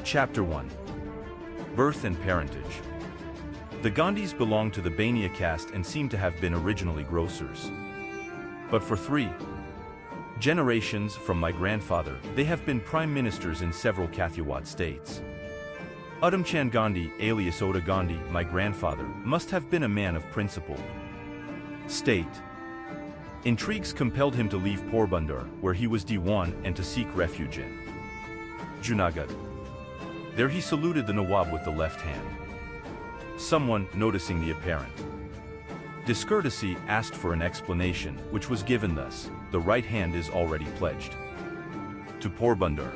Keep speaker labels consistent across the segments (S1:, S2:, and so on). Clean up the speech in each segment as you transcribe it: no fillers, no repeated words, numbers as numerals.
S1: Chapter 1. Birth and Parentage. The Gandhis belonged to the Bania caste and seem to have been originally grocers. But for 3 generations from my grandfather, they have been prime ministers in several Kathiawad states. Udhamchand Gandhi, alias Oda Gandhi, my grandfather, must have been a man of principle. State. Intrigues compelled him to leave Porbandar, where he was Diwan, and to seek refuge in Junagadh. There he saluted the Nawab with the left hand. Someone, noticing the apparent discourtesy, asked for an explanation, which was given thus: the right hand is already pledged to Porbandar.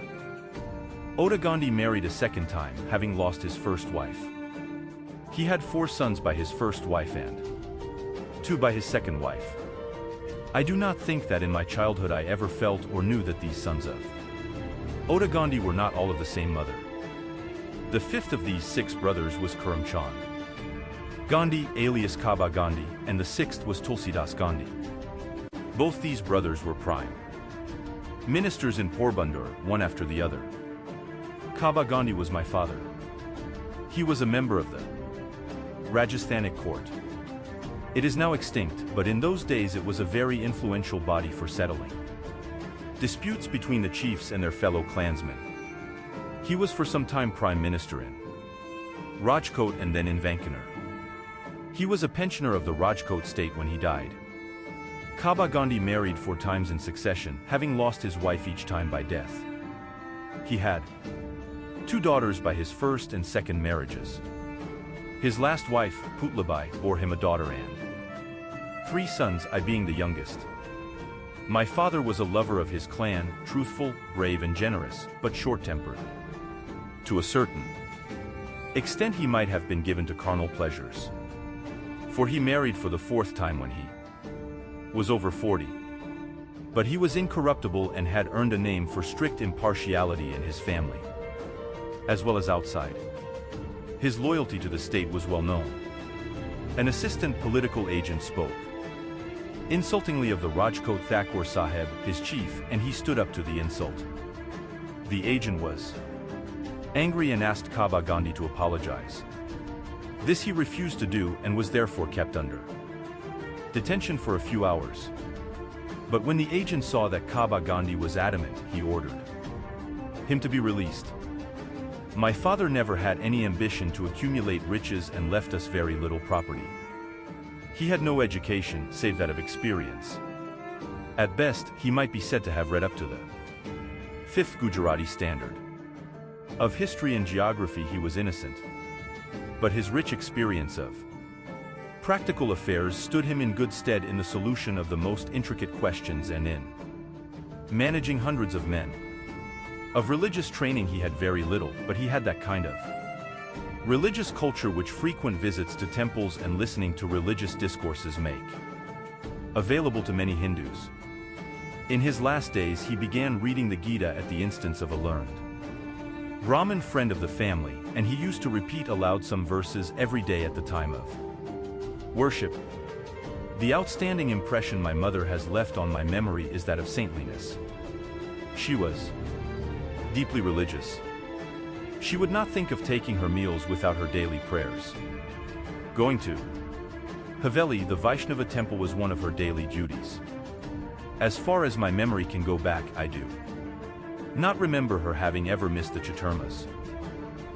S1: Oda Gandhi married a second time, having lost his first wife. He had 4 sons by his first wife and 2 by his second wife. I do not think that in my childhood I ever felt or knew that these sons of Oda Gandhi were not all of the same mother. The 5th of these 6 brothers was Karamchand Gandhi, alias Kaba Gandhi, and the 6th was Tulsidas Gandhi. Both these brothers were prime ministers in Porbandar, one after the other. Kaba Gandhi was my father. He was a member of the Rajasthanic court. It is now extinct, but in those days it was a very influential body for settling disputes between the chiefs and their fellow clansmen. He was for some time prime minister in Rajkot and then in Vankaner. He was a pensioner of the Rajkot state when he died. Kaba Gandhi married 4 times in succession, having lost his wife each time by death. He had 2 daughters by his first and second marriages. His last wife, Putlabai, bore him a daughter and 3 sons, I being the youngest. My father was a lover of his clan, truthful, brave and generous, but short-tempered. To a certain extent he might have been given to carnal pleasures, for he married for the 4th time when he was over 40. But he was incorruptible and had earned a name for strict impartiality in his family, as well as outside. His loyalty to the state was well known. An assistant political agent spoke insultingly of the Rajkot Thakur Sahib, his chief, and he stood up to the insult. The agent was angry and asked Kaba Gandhi to apologize. This he refused to do and was therefore kept under detention for a few hours. But when the agent saw that Kaba Gandhi was adamant, he ordered him to be released. My father never had any ambition to accumulate riches and left us very little property. He had no education, save that of experience. At best, he might be said to have read up to the 5th Gujarati standard. Of history and geography he was innocent, but his rich experience of practical affairs stood him in good stead in the solution of the most intricate questions and in managing hundreds of men. Of religious training he had very little, but he had that kind of religious culture which frequent visits to temples and listening to religious discourses make available to many Hindus. In his last days he began reading the Gita at the instance of a learned Brahmin friend of the family, and he used to repeat aloud some verses every day at the time of worship. The outstanding impression my mother has left on my memory is that of saintliness. She was deeply religious. She would not think of taking her meals without her daily prayers. Going to Haveli, the Vaishnava temple, was one of her daily duties. As far as my memory can go back, I do not remember her having ever missed the Chaturmas.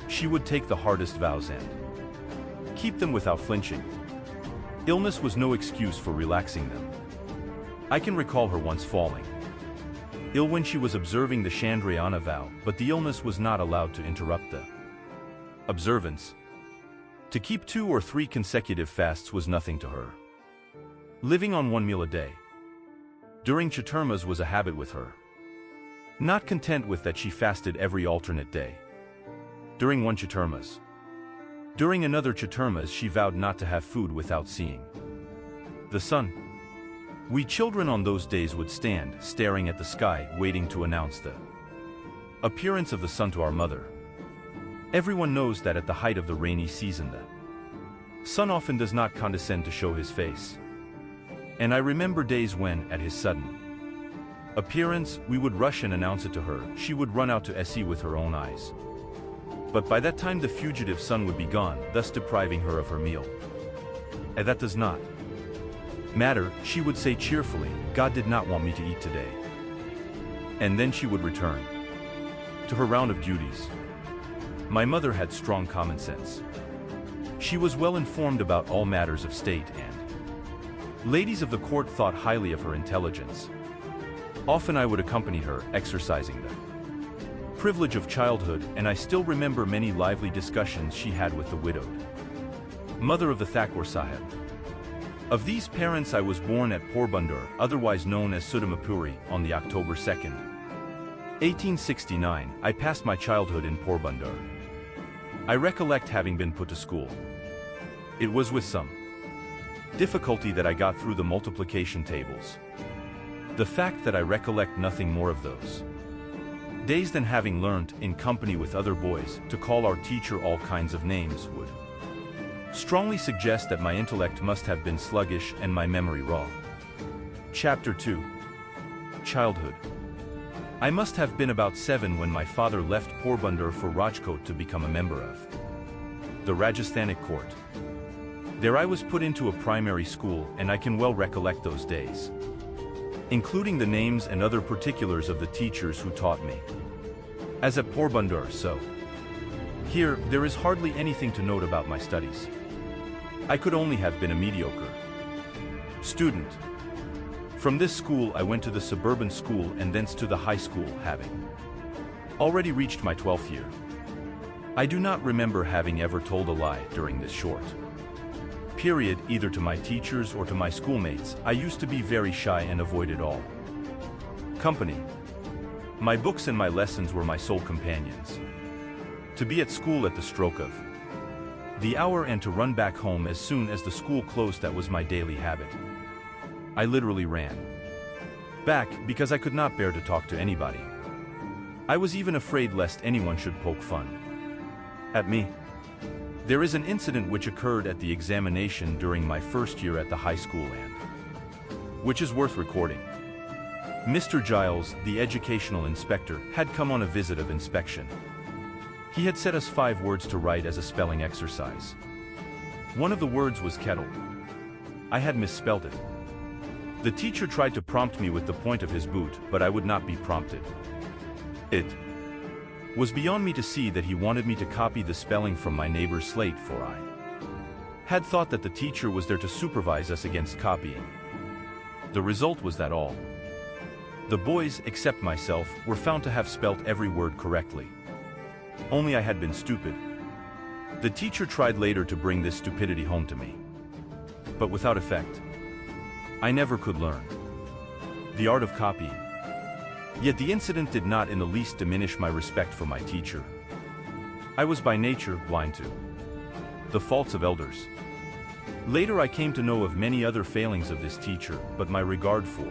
S1: She would take the hardest vows and keep them without flinching. Illness was no excuse for relaxing them. I can recall her once falling ill when she was observing the Chandrayana vow, but the illness was not allowed to interrupt the observance. To keep 2 or 3 consecutive fasts was nothing to her. Living on 1 meal a day during Chaturmas was a habit with her. Not content with that, she fasted every alternate day during one Chaturmas. During another Chaturmas she vowed not to have food without seeing the sun. We children on those days would stand, staring at the sky, waiting to announce the appearance of the sun to our mother. Everyone knows that at the height of the rainy season the sun often does not condescend to show his face. And I remember days when, at his sudden appearance, we would rush and announce it to her. She would run out to see with her own eyes But by that time the fugitive son would be gone, thus depriving her of her meal. And that does not matter, she would say cheerfully, God did not want me to eat today. And then she would return to her round of duties. My mother had strong common sense. She was well informed about all matters of state, and ladies of the court thought highly of her intelligence. Often I would accompany her, exercising the privilege of childhood, and I still remember many lively discussions she had with the widowed mother of the Thakur Sahib. Of these parents I was born at Porbandar, otherwise known as Sudamapuri, on the October 2nd, 1869. I passed my childhood in Porbandar. I recollect having been put to school. It was with some difficulty that I got through the multiplication tables. The fact that I recollect nothing more of those days than having learnt, in company with other boys, to call our teacher all kinds of names would strongly suggest that my intellect must have been sluggish and my memory raw. Chapter 2. Childhood. I must have been about 7 when my father left Porbandar for Rajkot to become a member of the Rajasthanic court. There I was put into a primary school, and I can well recollect those days, including the names and other particulars of the teachers who taught me. As at Porbandar, so here, there is hardly anything to note about my studies. I could only have been a mediocre student. From this school I went to the suburban school and thence to the high school, having already reached my 12th year. I do not remember having ever told a lie during this short period, either to my teachers or to my schoolmates. I used to be very shy and avoided all company. My books and my lessons were my sole companions. To be at school at the stroke of the hour and to run back home as soon as the school closed, that was my daily habit. I literally ran back because I could not bear to talk to anybody. I was even afraid lest anyone should poke fun at me. There is an incident which occurred at the examination during my first year at the high school and which is worth recording. Mr. Giles, the educational inspector, had come on a visit of inspection. He had set us 5 words to write as a spelling exercise. One of the words was kettle. I had misspelled it. The teacher tried to prompt me with the point of his boot, but I would not be prompted. It was beyond me to see that he wanted me to copy the spelling from my neighbor's slate, for I had thought that the teacher was there to supervise us against copying. The result was that all the boys, except myself, were found to have spelt every word correctly. Only I had been stupid. The teacher tried later to bring this stupidity home to me, but without effect. I never could learn the art of copying. Yet the incident did not in the least diminish my respect for my teacher. I was by nature blind to the faults of elders. Later I came to know of many other failings of this teacher, but my regard for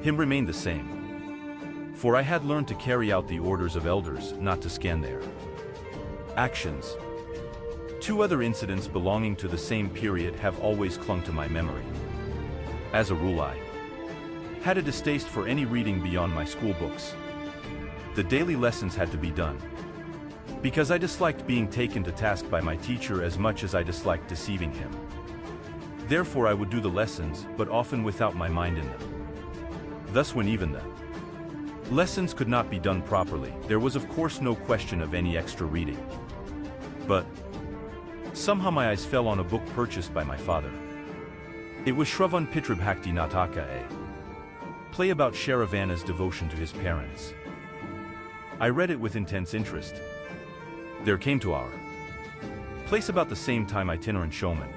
S1: him remained the same. For I had learned to carry out the orders of elders, not to scan their actions. 2 other incidents belonging to the same period have always clung to my memory. As a rule, I had a distaste for any reading beyond my school books. The daily lessons had to be done, because I disliked being taken to task by my teacher as much as I disliked deceiving him. Therefore I would do the lessons, but often without my mind in them. Thus, when even the lessons could not be done properly, there was of course no question of any extra reading. But somehow my eyes fell on a book purchased by my father. It was Shravan Pitrabhakti Nataka, a play about Sharavana's devotion to his parents. I read it with intense interest. There came to our place about the same time itinerant showman.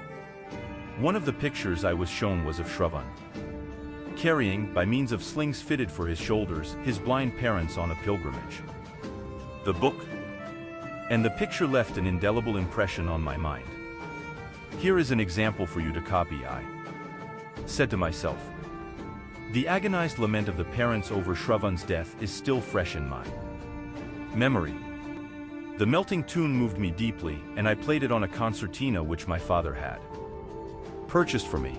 S1: One of the pictures I was shown was of Shravan carrying, by means of slings fitted for his shoulders, his blind parents on a pilgrimage. The book and the picture left an indelible impression on my mind. Here is an example for you to copy, I said to myself. The agonized lament of the parents over Shravan's death is still fresh in my memory. The melting tune moved me deeply, and I played it on a concertina which my father had purchased for me.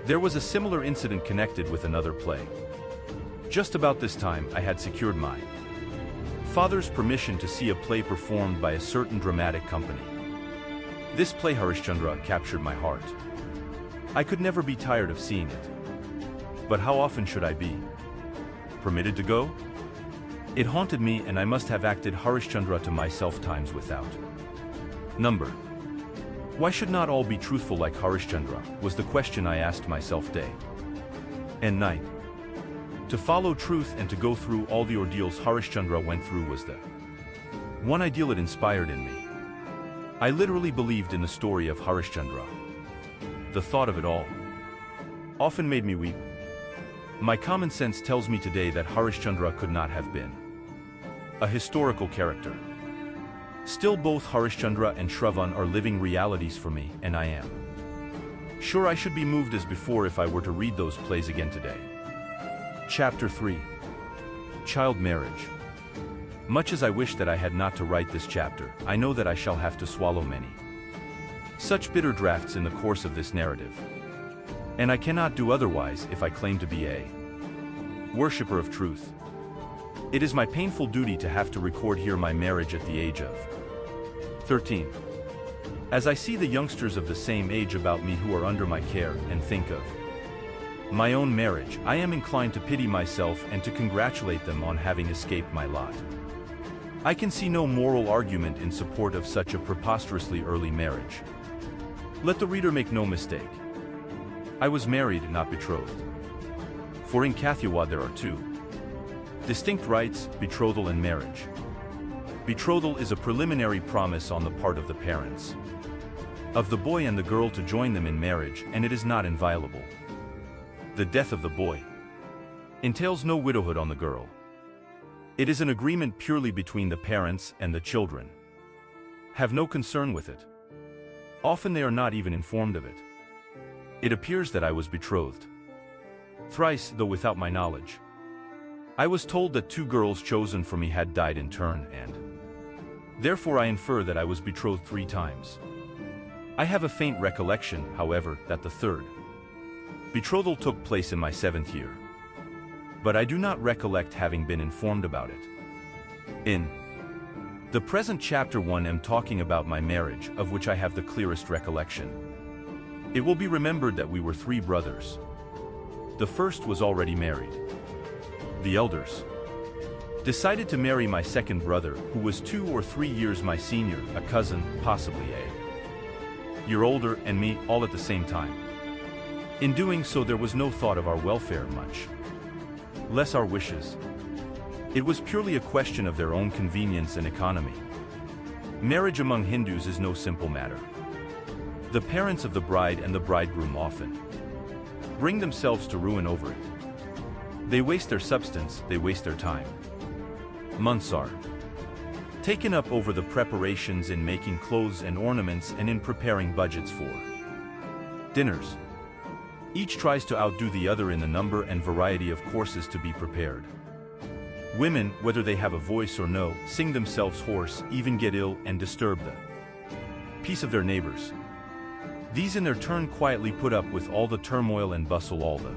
S1: There was a similar incident connected with another play. Just about this time, I had secured my father's permission to see a play performed by a certain dramatic company. This play Harishchandra captured my heart. I could never be tired of seeing it. But how often should I be permitted to go? It haunted me, and I must have acted Harishchandra to myself times without number. Why should not all be truthful like Harishchandra, was the question I asked myself day and night. To follow truth and to go through all the ordeals Harishchandra went through was the one ideal it inspired in me. I literally believed in the story of Harishchandra. The thought of it all often made me weep. My common sense tells me today that Harishchandra could not have been a historical character. Still, both Harishchandra and Shravan are living realities for me, and I am sure I should be moved as before if I were to read those plays again today. Chapter 3. Child Marriage. Much as I wish that I had not to write this chapter, I know that I shall have to swallow many such bitter draughts in the course of this narrative. And I cannot do otherwise if I claim to be a worshipper of truth. It is my painful duty to have to record here my marriage at the age of 13. As I see the youngsters of the same age about me who are under my care and think of my own marriage, I am inclined to pity myself and to congratulate them on having escaped my lot. I can see no moral argument in support of such a preposterously early marriage. Let the reader make no mistake. I was married, not betrothed. For in Kathiawad there are two distinct rites, betrothal and marriage. Betrothal is a preliminary promise on the part of the parents of the boy and the girl to join them in marriage, and it is not inviolable. The death of the boy entails no widowhood on the girl. It is an agreement purely between the parents, and the children have no concern with it. Often they are not even informed of it. It appears that I was betrothed thrice, though without my knowledge. I was told that two girls chosen for me had died in turn, and therefore I infer that I was betrothed 3 times. I have a faint recollection, however, that the third betrothal took place in my 7th year. But I do not recollect having been informed about it. In the present chapter 1 am talking about my marriage, of which I have the clearest recollection. It will be remembered that we were 3 brothers. The first was already married. The elders decided to marry my second brother, who was 2 or 3 years my senior, a cousin, possibly a year older, and me, all at the same time. In doing so, there was no thought of our welfare, much less our wishes. It was purely a question of their own convenience and economy. Marriage among Hindus is no simple matter. The parents of the bride and the bridegroom often bring themselves to ruin over it. They waste their substance, they waste their time. Months are taken up over the preparations in making clothes and ornaments and in preparing budgets for dinners. Each tries to outdo the other in the number and variety of courses to be prepared. Women, whether they have a voice or no, sing themselves hoarse, even get ill and disturb the peace of their neighbors. These in their turn quietly put up with all the turmoil and bustle, all the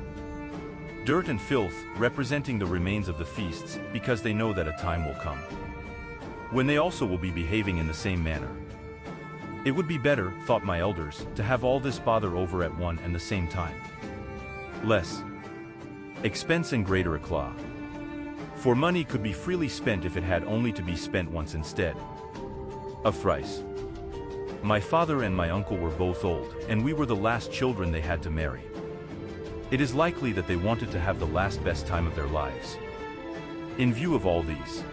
S1: dirt and filth, representing the remains of the feasts, because they know that a time will come when they also will be behaving in the same manner. It would be better, thought my elders, to have all this bother over at one and the same time. Less expense and greater eclat. For money could be freely spent if it had only to be spent once instead of thrice. My father and my uncle were both old, and we were the last children they had to marry. It is likely that they wanted to have the last best time of their lives. In view of all these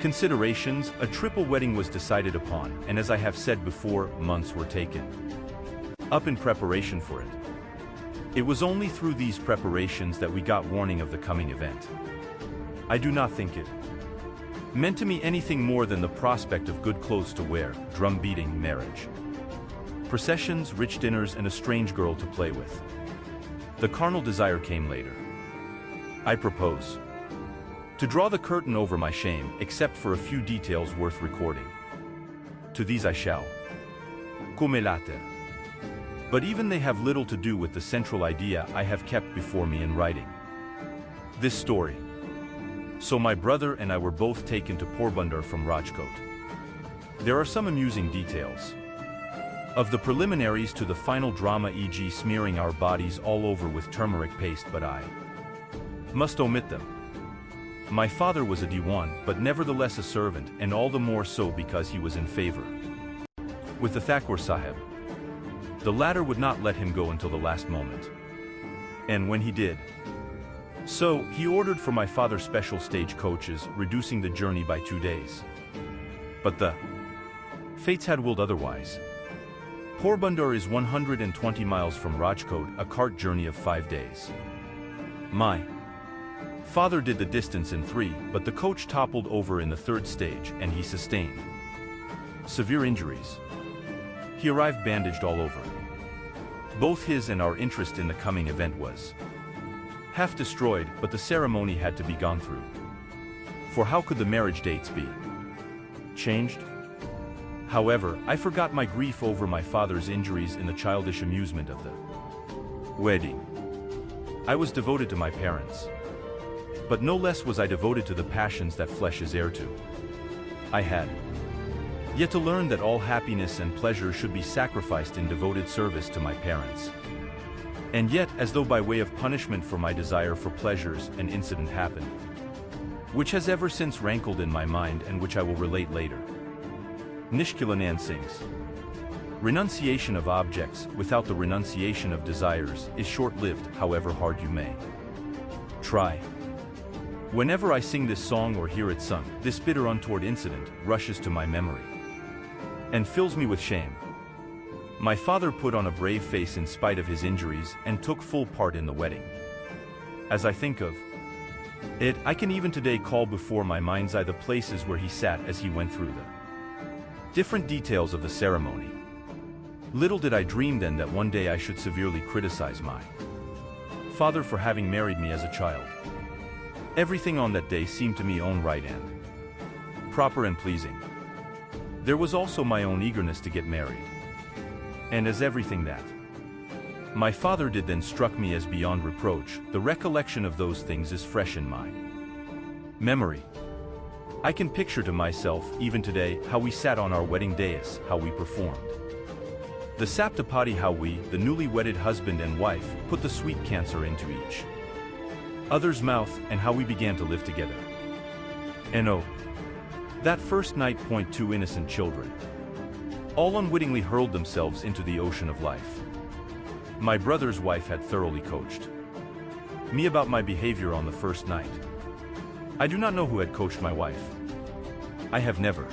S1: considerations, a triple wedding was decided upon, and as I have said before, months were taken up in preparation for it. It was only through these preparations that we got warning of the coming event. I do not think it meant to me anything more than the prospect of good clothes to wear, drum-beating, marriage processions, rich dinners, and a strange girl to play with. The carnal desire came later. I propose to draw the curtain over my shame, except for a few details worth recording. To these I shall come later. But even they have little to do with the central idea I have kept before me in writing this story. So my brother and I were both taken to Porbandar from Rajkot. There are some amusing details of the preliminaries to the final drama, e.g. smearing our bodies all over with turmeric paste, but I must omit them. My father was a Diwan, but nevertheless a servant, and all the more so because he was in favor with the Thakur Sahib. The latter would not let him go until the last moment. And when he did so, he ordered for my father special stage coaches, reducing the journey by 2 days. But the fates had willed otherwise. Porbandar is 120 miles from Rajkot, a cart journey of 5 days. My father did the distance in 3, but the coach toppled over in the 3rd stage and he sustained severe injuries. He arrived bandaged all over. Both his and our interest in the coming event was half destroyed, but the ceremony had to be gone through. For how could the marriage dates be changed? However, I forgot my grief over my father's injuries in the childish amusement of the wedding. I was devoted to my parents. But no less was I devoted to the passions that flesh is heir to. I had yet to learn that all happiness and pleasure should be sacrificed in devoted service to my parents. And yet, as though by way of punishment for my desire for pleasures, an incident happened, which has ever since rankled in my mind and which I will relate later. Nishkilanan sings, "Renunciation of objects without the renunciation of desires is short-lived, however hard you may try." Whenever I sing this song or hear it sung, this bitter untoward incident rushes to my memory and fills me with shame. My father put on a brave face in spite of his injuries and took full part in the wedding. As I think of it, I can even today call before my mind's eye the places where he sat as he went through the different details of the ceremony. Little did I dream then that one day I should severely criticize my father for having married me as a child. Everything on that day seemed to me own right and proper and pleasing. There was also my own eagerness to get married. And as everything that my father did then struck me as beyond reproach, the recollection of those things is fresh in my memory. I can picture to myself, even today, how we sat on our wedding dais, how we performed the saptapadi, how we, the newly wedded husband and wife, put the sweet cancer into each other's mouth, and how we began to live together. And oh, that first night, 2 innocent children all unwittingly hurled themselves into the ocean of life. My brother's wife had thoroughly coached me about my behavior on the first night. I do not know who had coached my wife. I have never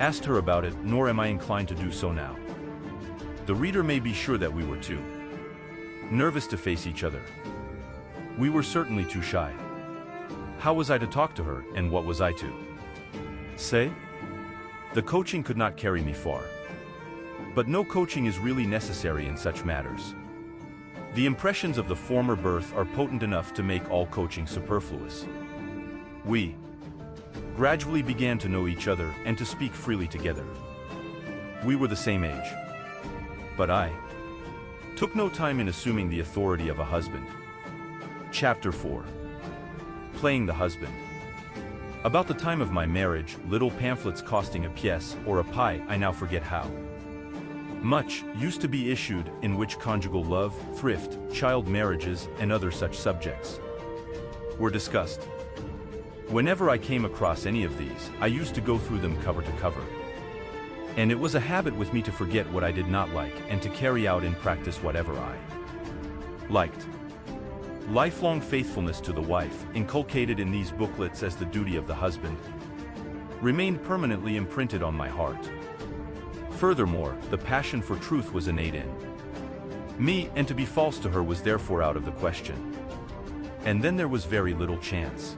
S1: asked her about it, nor am I inclined to do so now. The reader may be sure that we were too nervous to face each other. We were certainly too shy. How was I to talk to her, and what was I to say? The coaching could not carry me far. But no coaching is really necessary in such matters. The impressions of the former birth are potent enough to make all coaching superfluous. We gradually began to know each other and to speak freely together. We were the same age. But I took no time in assuming the authority of a husband. Chapter 4. Playing the husband. About the time of my marriage, little pamphlets costing a pièce or a pie, I now forget how much, used to be issued, in which conjugal love, thrift, child marriages, and other such subjects were discussed. Whenever I came across any of these, I used to go through them cover to cover. And it was a habit with me to forget what I did not like and to carry out in practice whatever I liked. Lifelong faithfulness to the wife, inculcated in these booklets as the duty of the husband, remained permanently imprinted on my heart. Furthermore, the passion for truth was innate in me, and to be false to her was therefore out of the question. And then there was very little chance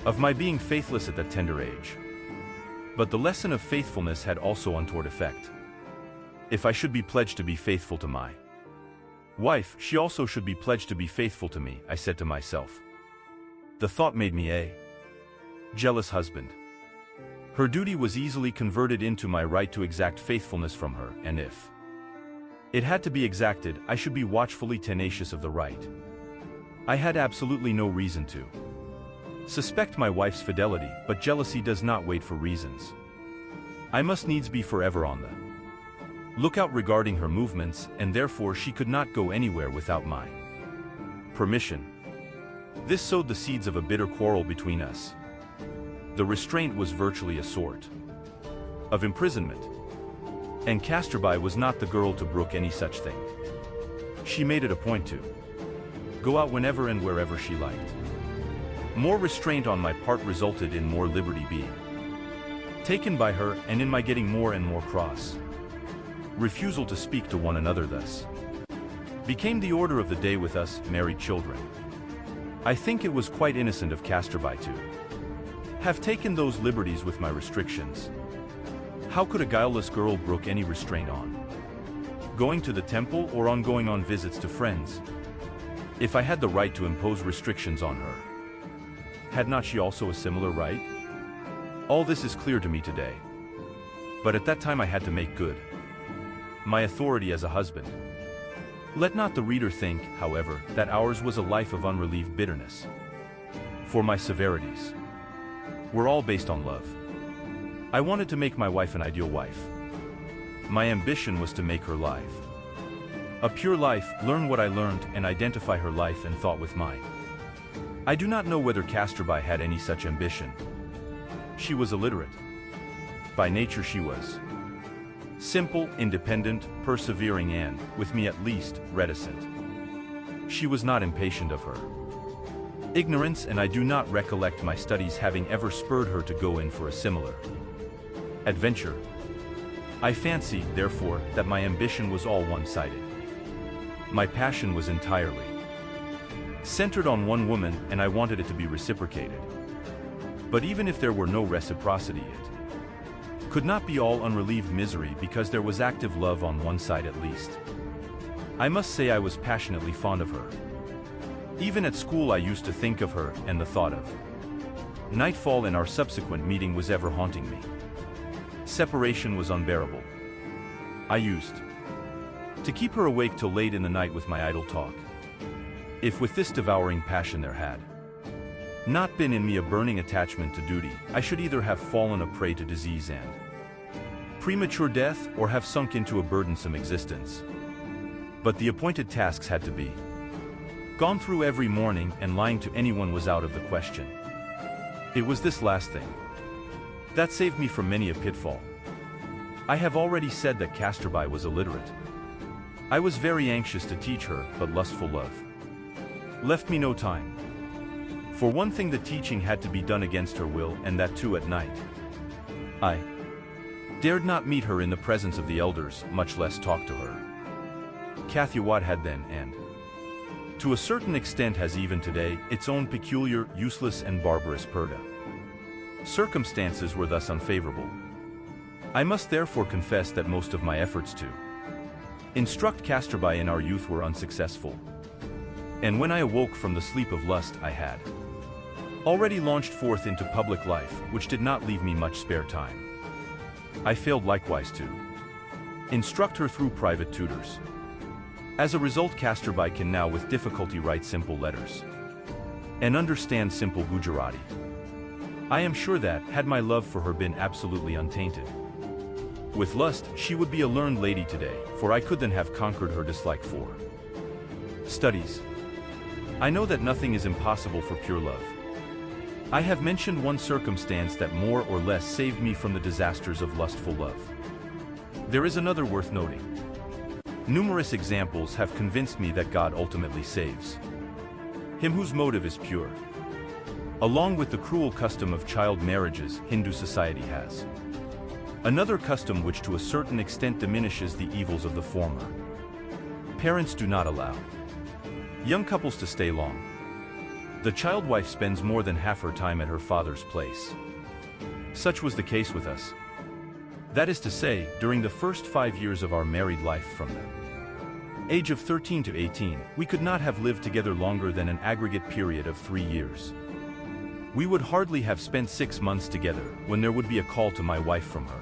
S1: of my being faithless at that tender age. But the lesson of faithfulness had also untoward effect. If I should be pledged to be faithful to my wife, she also should be pledged to be faithful to me, I said to myself. The thought made me a jealous husband. Her duty was easily converted into my right to exact faithfulness from her, and if it had to be exacted, I should be watchfully tenacious of the right. I had absolutely no reason to Suspect my wife's fidelity, but jealousy does not wait for reasons. I must needs be forever on the lookout regarding her movements, and therefore she could not go anywhere without my permission. This sowed the seeds of a bitter quarrel between us. The restraint was virtually a sort of imprisonment. And Casterby was not the girl to brook any such thing. She made it a point to go out whenever and wherever she liked. More restraint on my part resulted in more liberty being taken by her, and in my getting more and more cross. Refusal to speak to one another thus became the order of the day with us married children. I think it was quite innocent of Casterby to have taken those liberties with my restrictions. How could a guileless girl brook any restraint on going to the temple or on going on visits to friends? If I had the right to impose restrictions on her, had not she also a similar right? All this is clear to me today. But at that time I had to make good my authority as a husband. Let not the reader think, however, that ours was a life of unrelieved bitterness. For my severities were all based on love. I wanted to make my wife an ideal wife. My ambition was to make her life a pure life, learn what I learned, and identify her life and thought with mine. I do not know whether Casterby had any such ambition. She was illiterate. By nature she was simple, independent, persevering and, with me at least, reticent. She was not impatient of her ignorance, and I do not recollect my studies having ever spurred her to go in for a similar adventure. I fancy, therefore, that my ambition was all one-sided. My passion was entirely centered on one woman, and I wanted it to be reciprocated. But even if there were no reciprocity, it could not be all unrelieved misery, because there was active love on one side at least. I must say I was passionately fond of her. Even at school I used to think of her, and the thought of nightfall and our subsequent meeting was ever haunting me. Separation was unbearable. I used to keep her awake till late in the night with my idle talk. If with this devouring passion there had not been in me a burning attachment to duty, I should either have fallen a prey to disease and premature death, or have sunk into a burdensome existence. But the appointed tasks had to be gone through every morning, and lying to anyone was out of the question. It was this last thing that saved me from many a pitfall. I have already said that Casterby was illiterate. I was very anxious to teach her, but lustful love left me no time. For one thing, the teaching had to be done against her will, and that too at night. I dared not meet her in the presence of the elders, much less talk to her. Cathewat had then, and to a certain extent has even today, its own peculiar, useless and barbarous purdah. Circumstances were thus unfavorable. I must therefore confess that most of my efforts to instruct Casterby in our youth were unsuccessful. And when I awoke from the sleep of lust, I had already launched forth into public life, which did not leave me much spare time. I failed likewise to instruct her through private tutors. As a result, Casterby can now with difficulty write simple letters and understand simple Gujarati. I am sure that, had my love for her been absolutely untainted with lust, she would be a learned lady today, for I could then have conquered her dislike for studies. I know that nothing is impossible for pure love. I have mentioned one circumstance that more or less saved me from the disasters of lustful love. There is another worth noting. Numerous examples have convinced me that God ultimately saves him whose motive is pure. Along with the cruel custom of child marriages, Hindu society has another custom which to a certain extent diminishes the evils of the former. Parents do not allow young couples to stay long. The child wife spends more than half her time at her father's place. Such was the case with us. That is to say, during the first 5 years of our married life, from the age of 13 to 18, we could not have lived together longer than an aggregate period of 3 years. We would hardly have spent 6 months together when there would be a call to my wife from her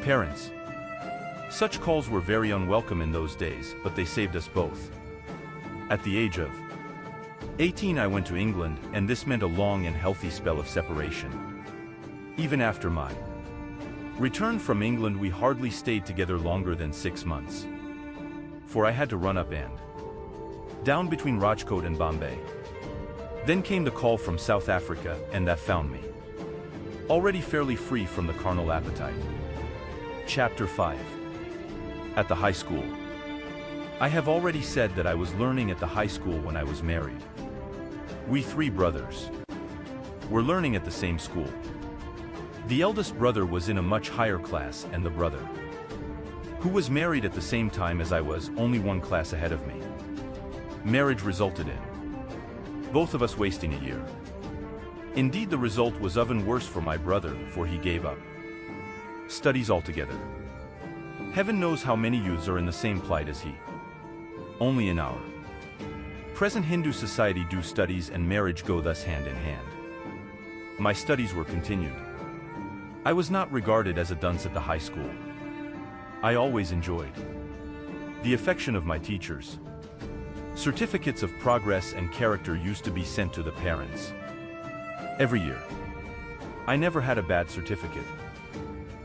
S1: parents. Such calls were very unwelcome in those days, but they saved us both. At the age of 18 I went to England, and this meant a long and healthy spell of separation. Even after my return from England, we hardly stayed together longer than 6 months. For I had to run up and down between Rajkot and Bombay. Then came the call from South Africa, and that found me already fairly free from the carnal appetite. Chapter 5. At the high school. I have already said that I was learning at the high school when I was married. We 3 brothers were learning at the same school. The eldest brother was in a much higher class, and the brother who was married at the same time as I was only 1 class ahead of me. Marriage resulted in both of us wasting a year. Indeed, the result was even worse for my brother, for he gave up studies altogether. Heaven knows how many youths are in the same plight as he. Only in our present Hindu society do studies and marriage go thus hand in hand. My studies were continued. I was not regarded as a dunce at the high school. I always enjoyed the affection of my teachers. Certificates of progress and character used to be sent to the parents every year. I never had a bad certificate.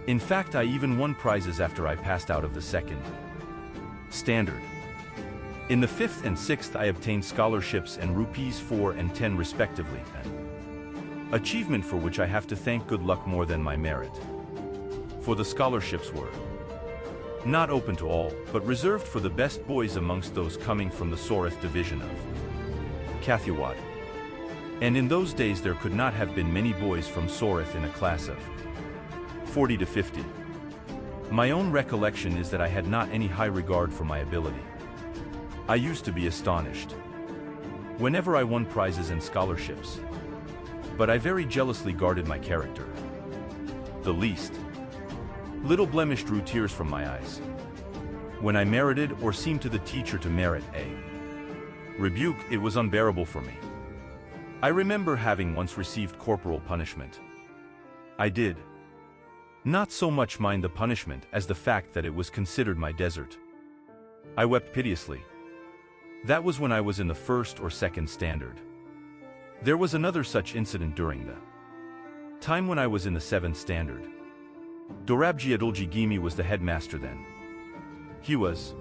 S1: In fact, I even won prizes after I passed out of the 2nd standard. In the 5th and 6th, I obtained scholarships and rupees 4 and 10 respectively, an achievement for which I have to thank good luck more than my merit. For the scholarships were not open to all, but reserved for the best boys amongst those coming from the Sorath division of Kathiawad. And in those days there could not have been many boys from Sorath in a class of 40 to 50. My own recollection is that I had not any high regard for my ability. I used to be astonished whenever I won prizes and scholarships. But I very jealously guarded my character. The least little blemish drew tears from my eyes. When I merited or seemed to the teacher to merit a rebuke, it was unbearable for me. I remember having once received corporal punishment. I did not so much mind the punishment as the fact that it was considered my desert. I wept piteously. That was when I was in the 1st or 2nd standard. There was another such incident during the time when I was in the 7th standard. Dorabji Adulji Gimi was the headmaster then. He was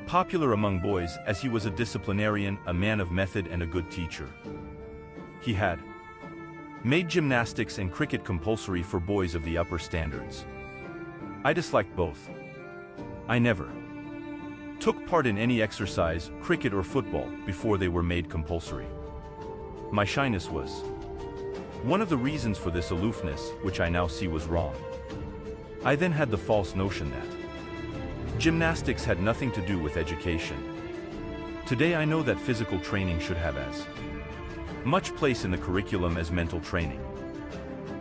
S1: popular among boys as he was a disciplinarian, a man of method, and a good teacher. He had made gymnastics and cricket compulsory for boys of the upper standards. I disliked both. I never took part in any exercise, cricket or football, before they were made compulsory. My shyness was one of the reasons for this aloofness, which I now see was wrong. I then had the false notion that gymnastics had nothing to do with education. Today I know that physical training should have as much place in the curriculum as mental training.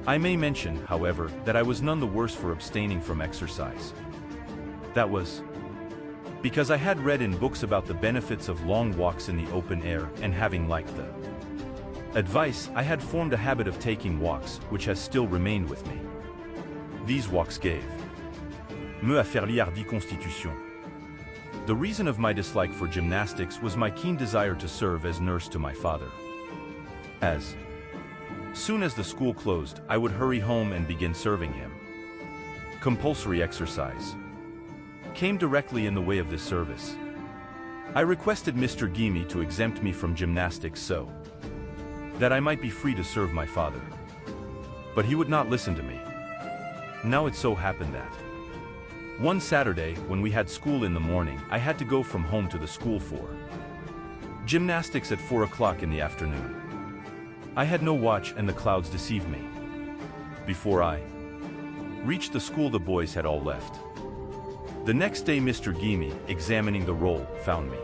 S1: I may mention, however, that I was none the worse for abstaining from exercise. That was because I had read in books about the benefits of long walks in the open air, and having liked the advice, I had formed a habit of taking walks, which has still remained with me. These walks gave me a fairly hardy constitution. The reason of my dislike for gymnastics was my keen desire to serve as nurse to my father. As soon as the school closed, I would hurry home and begin serving him. Compulsory exercise came directly in the way of this service. I requested Mr. Gimi to exempt me from gymnastics so that I might be free to serve my father. But he would not listen to me. Now it so happened that one Saturday, when we had school in the morning, I had to go from home to the school for gymnastics at 4 o'clock in the afternoon. I had no watch and the clouds deceived me. Before I reached the school, the boys had all left. The next day, Mr. Gimi, examining the roll, found me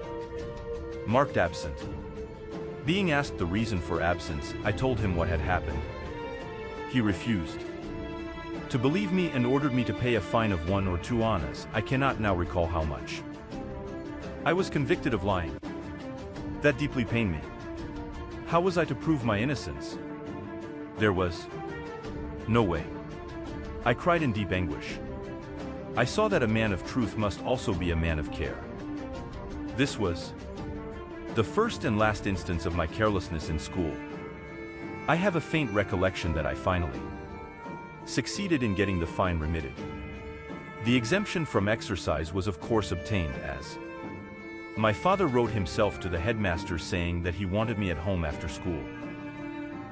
S1: marked absent. Being asked the reason for absence, I told him what had happened. He refused to believe me and ordered me to pay a fine of 1 or 2 annas. I cannot now recall how much. I was convicted of lying. That deeply pained me. How was I to prove my innocence? There was no way. I cried in deep anguish. I saw that a man of truth must also be a man of care. This was The first and last instance of my carelessness in school. I have a faint recollection that I finally succeeded in getting the fine remitted. The exemption from exercise was of course obtained, as my father wrote himself to the headmaster saying that he wanted me at home after school.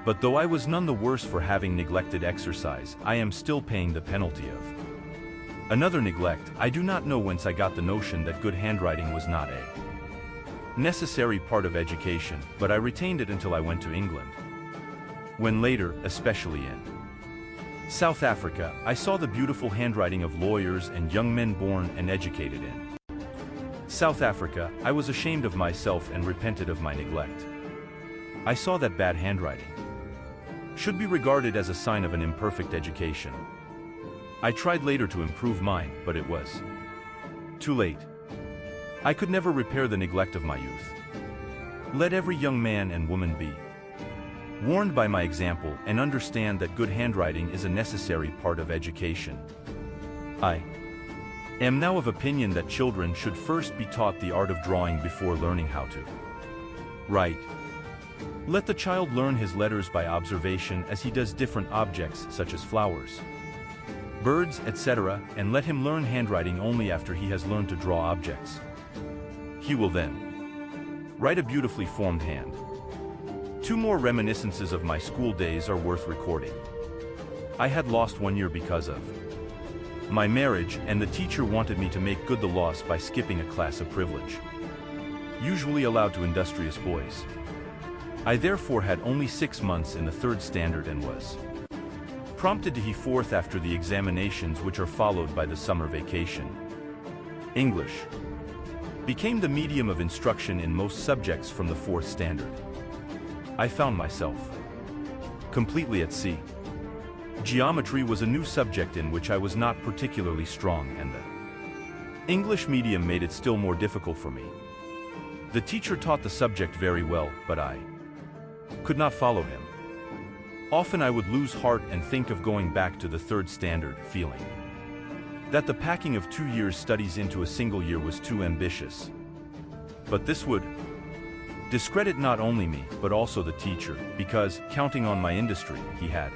S1: But though I was none the worse for having neglected exercise, I am still paying the penalty of another neglect. I do not know whence I got the notion that good handwriting was not a necessary part of education, but I retained it until I went to England. When later, especially in South Africa, I saw the beautiful handwriting of lawyers and young men born and educated in South Africa, I was ashamed of myself and repented of my neglect. I saw that bad handwriting should be regarded as a sign of an imperfect education. I tried later to improve mine, but it was too late. I could never repair the neglect of my youth. Let every young man and woman be warned by my example and understand that good handwriting is a necessary part of education. I am now of opinion that children should first be taught the art of drawing before learning how to write. Let the child learn his letters by observation as he does different objects such as flowers, birds, etc., and let him learn handwriting only after he has learned to draw objects. He will then write a beautifully formed hand. Two more reminiscences of my school days are worth recording. I had lost 1 year because of my marriage, and the teacher wanted me to make good the loss by skipping a class of privilege, usually allowed to industrious boys. I therefore had only 6 months in the 3rd standard and was prompted to he-4th after the examinations, which are followed by the summer vacation. English became the medium of instruction in most subjects from the 4th standard. I found myself completely at sea. Geometry was a new subject in which I was not particularly strong, and the English medium made it still more difficult for me. The teacher taught the subject very well, but I could not follow him. Often I would lose heart and think of going back to the 3rd standard, feeling that the packing of 2 years' studies into a single year was too ambitious. But this would discredit not only me, but also the teacher, because, counting on my industry, he had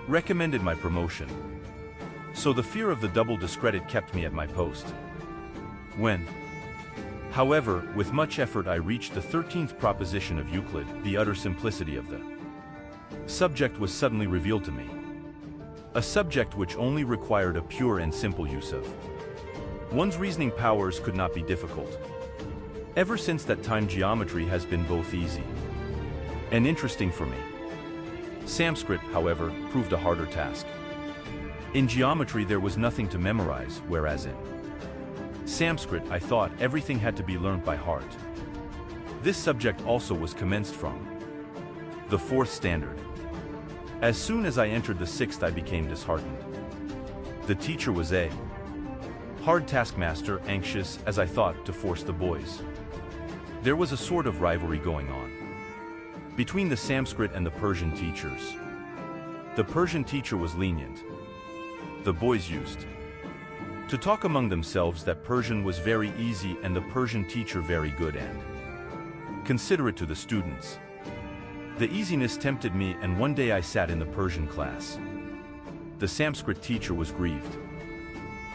S1: recommended my promotion. So the fear of the double discredit kept me at my post. When, however, with much effort I reached the 13th proposition of Euclid, the utter simplicity of the subject was suddenly revealed to me. A subject which only required a pure and simple use of one's reasoning powers could not be difficult. Ever since that time, geometry has been both easy and interesting for me. Sanskrit, however, proved a harder task. In geometry there was nothing to memorize, whereas in Sanskrit I thought everything had to be learned by heart. This subject also was commenced from the 4th standard. As soon as I entered the 6th I became disheartened. The teacher was a hard taskmaster, anxious, as I thought, to force the boys. There was a sort of rivalry going on between the Sanskrit and the Persian teachers. The Persian teacher was lenient. The boys used to talk among themselves that Persian was very easy and the Persian teacher very good and considerate to the students. The easiness tempted me, and one day I sat in the Persian class. The Sanskrit teacher was grieved.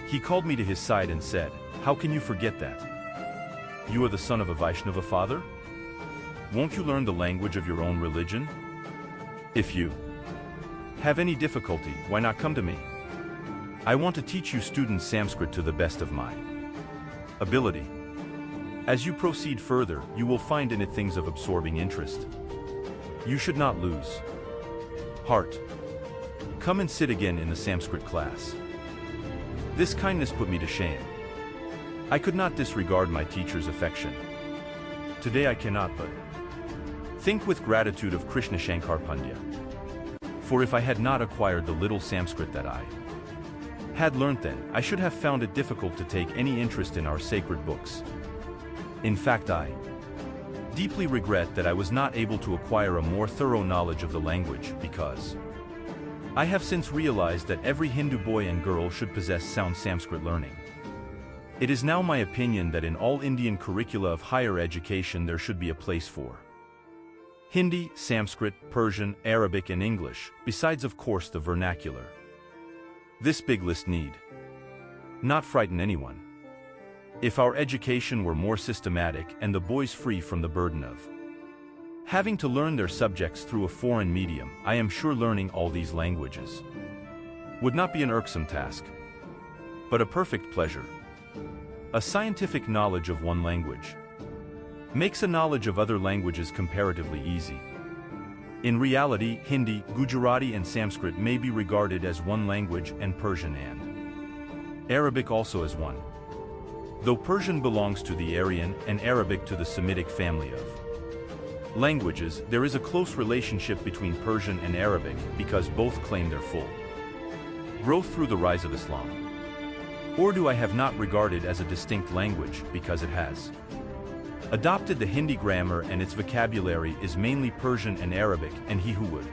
S1: He called me to his side and said, "How can you forget that? You are the son of a Vaishnava father? Won't you learn the language of your own religion? If you have any difficulty, why not come to me? I want to teach you students Sanskrit to the best of my ability. As you proceed further, you will find in it things of absorbing interest. You should not lose heart. Come and sit again in the Sanskrit class." This kindness put me to shame. I could not disregard my teacher's affection. Today I cannot but think with gratitude of Krishna Shankar Pandya. For if I had not acquired the little Sanskrit that I had learnt then, I should have found it difficult to take any interest in our sacred books. In fact, I deeply regret that I was not able to acquire a more thorough knowledge of the language, because I have since realized that every Hindu boy and girl should possess sound Sanskrit learning. It is now my opinion that in all Indian curricula of higher education there should be a place for Hindi, Sanskrit, Persian, Arabic and English, besides of course the vernacular. This big list need not frighten anyone. If our education were more systematic and the boys free from the burden of having to learn their subjects through a foreign medium, I am sure learning all these languages would not be an irksome task, but a perfect pleasure. A scientific knowledge of one language makes a knowledge of other languages comparatively easy. In reality, Hindi, Gujarati and Sanskrit may be regarded as one language and Persian and Arabic also as one. Though Persian belongs to the Aryan and Arabic to the Semitic family of languages, there is a close relationship between Persian and Arabic because both claim their full growth through the rise of Islam. Urdu I have not regarded as a distinct language because it has adopted the Hindi grammar and its vocabulary is mainly Persian and Arabic, and he who would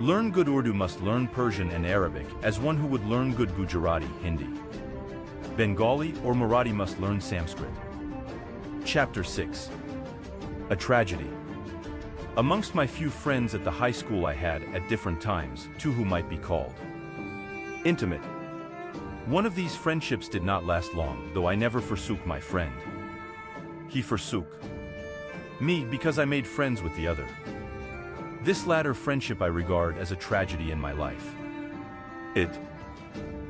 S1: learn good Urdu must learn Persian and Arabic as one who would learn good Gujarati, Hindi, Bengali or Marathi must learn Sanskrit. Chapter 6. A tragedy. Amongst my few friends at the high school I had, at different times, two who might be called intimate. One of these friendships did not last long, though I never forsook my friend. He forsook me because I made friends with the other. This latter friendship I regard as a tragedy in my life. It